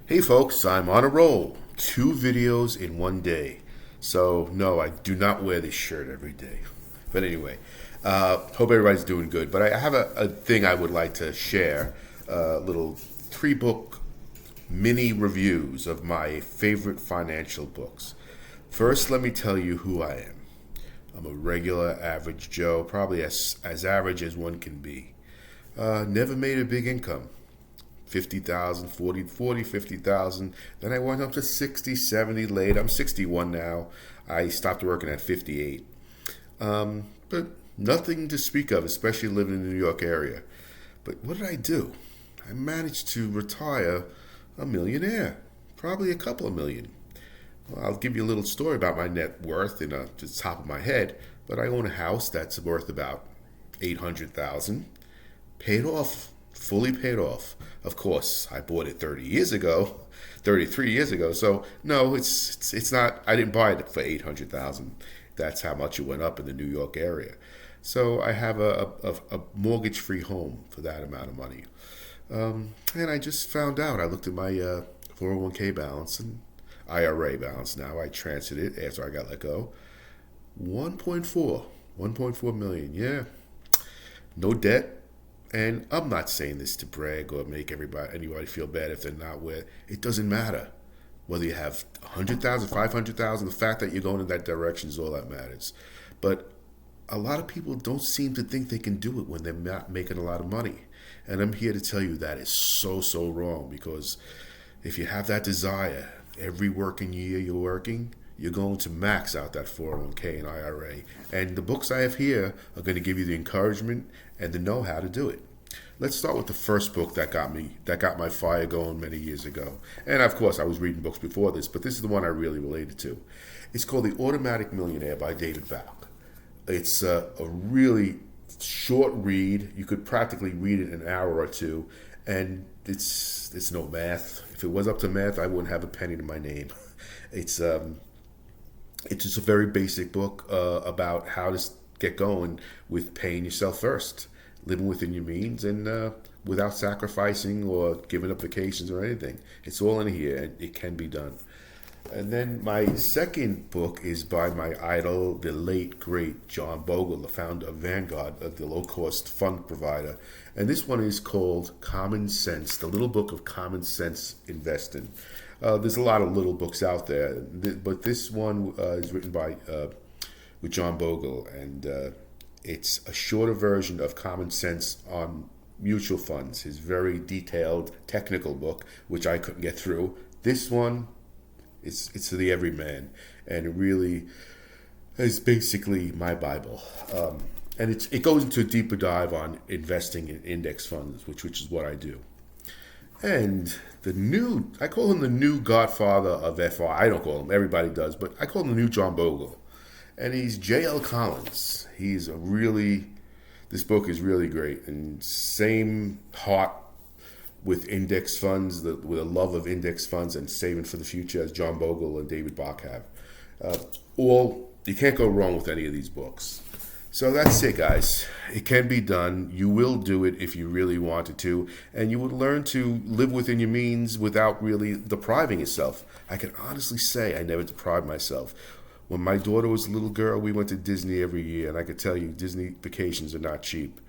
Hey folks, I'm on a roll. 2 videos in one day. So, no, I do not wear this shirt every day. But anyway, hope everybody's doing good. But I have a thing I would like to share, little 3 book mini reviews of my favorite financial books. First, let me tell you who I am. I'm a regular, average Joe, probably as average as one can be. Never made a big income. 50,000, 40, 50,000. Then I went up to 60, 70 late. I'm 61 now. I stopped working at 58. But nothing to speak of, especially living in the New York area. But what did I do? I managed to retire a millionaire, probably a couple of million. Well, I'll give you a little story about my net worth to the top of my head, but I own a house that's worth about 800,000, paid off, fully paid off. Of course, I bought it 30 years ago, 33 years ago. So no, it's not. I didn't buy it for 800,000. That's how much it went up in the New York area. So I have a mortgage-free home for that amount of money. And I just found out. I looked at my 401k balance and IRA balance. Now I transferred it after I got let go. 1.4, 1.4 million. Yeah, no debt. And I'm not saying this to brag or make anybody feel bad if they're not where. It doesn't matter whether you have 100,000, 500,000. The fact that you're going in that direction is all that matters. But a lot of people don't seem to think they can do it when they're not making a lot of money. And I'm here to tell you that is so wrong, because if you have that desire, every working year you're working, you're going to max out that 401k and IRA. And the books I have here are going to give you the encouragement and the know-how to do it. Let's start with the first book that got my fire going many years ago. And of course, I was reading books before this, but this is the one I really related to. It's called The Automatic Millionaire by David Balk. It's a really short read. You could practically read it in an hour or two, and it's no math. If it was up to math, I wouldn't have a penny to my name. It's just a very basic book about how to get going with paying yourself first, living within your means, and without sacrificing or giving up vacations or anything. It's all in here, and it can be done. And then my second book is by my idol, the late, great John Bogle, the founder of Vanguard, the low-cost fund provider. And this one is called Common Sense, the little book of common sense investing. There's a lot of little books out there, but this one is written with John Bogle, and it's a shorter version of Common Sense on mutual funds, his very detailed technical book, which I couldn't get through. This one, it's for the everyman, and it really is basically my Bible. And it goes into a deeper dive on investing in index funds, which is what I do. And I call him the new godfather of FI. I don't call him, everybody does, but I call him the new John Bogle. And he's J.L. Collins. This book is really great. And same heart with index funds, with a love of index funds and saving for the future as John Bogle and David Bach have. You can't go wrong with any of these books. So that's it, guys. It can be done. You will do it if you really wanted to, and you would learn to live within your means without really depriving yourself. I can honestly say I never deprived myself. When my daughter was a little girl, we went to Disney every year, and I could tell you Disney vacations are not cheap.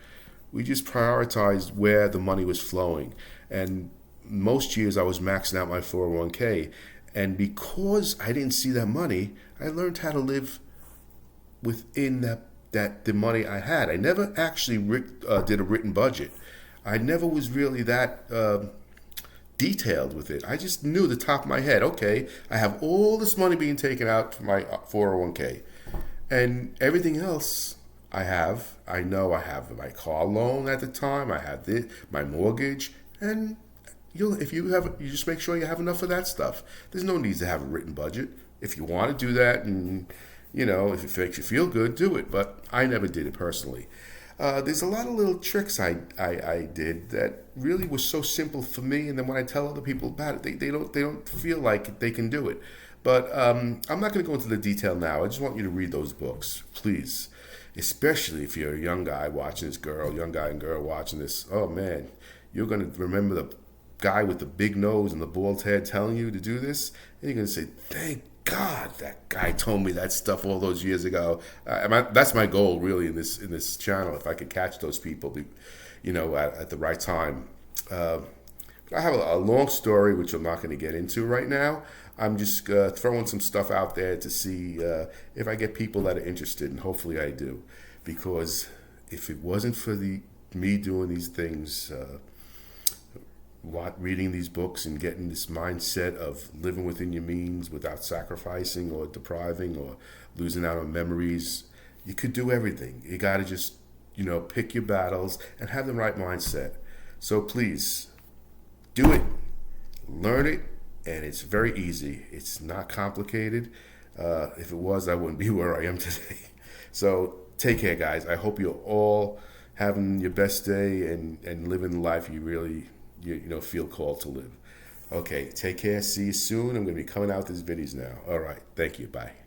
We just prioritized where the money was flowing, and most years I was maxing out my 401k, and because I didn't see that money, I learned how to live within the money I had. I never actually did a written budget. I never was really that detailed with it. I just knew the top of my head, okay, I have all this money being taken out from my 401k. And everything else I know I have my car loan at the time, I have my mortgage, and you just make sure you have enough of that stuff. There's no need to have a written budget. If you want to do that, and if it makes you feel good, do it. But I never did it personally. There's a lot of little tricks I did that really was so simple for me, and then when I tell other people about it, they don't feel like they can do it. But I'm not going to go into the detail now. I just want you to read those books, please. Especially if you're a young guy and girl watching this. Oh man, you're going to remember guy with the big nose and the bald head telling you to do this, and you're going to say, thank God that guy told me that stuff all those years ago. That's my goal, really, in this channel. If I could catch those people, at the right time. I have a long story which I'm not going to get into right now. I'm just throwing some stuff out there to see if I get people that are interested, and hopefully I do. Because if it wasn't for me doing these things, reading these books and getting this mindset of living within your means without sacrificing or depriving or losing out on memories, you could do everything. You got to just, pick your battles and have the right mindset. So please, do it. Learn it, and it's very easy. It's not complicated. If it was, I wouldn't be where I am today. So take care, guys. I hope you're all having your best day and living the life you really feel called to live. Okay, take care. See you soon. I'm going to be coming out with these videos now. All right. Thank you. Bye.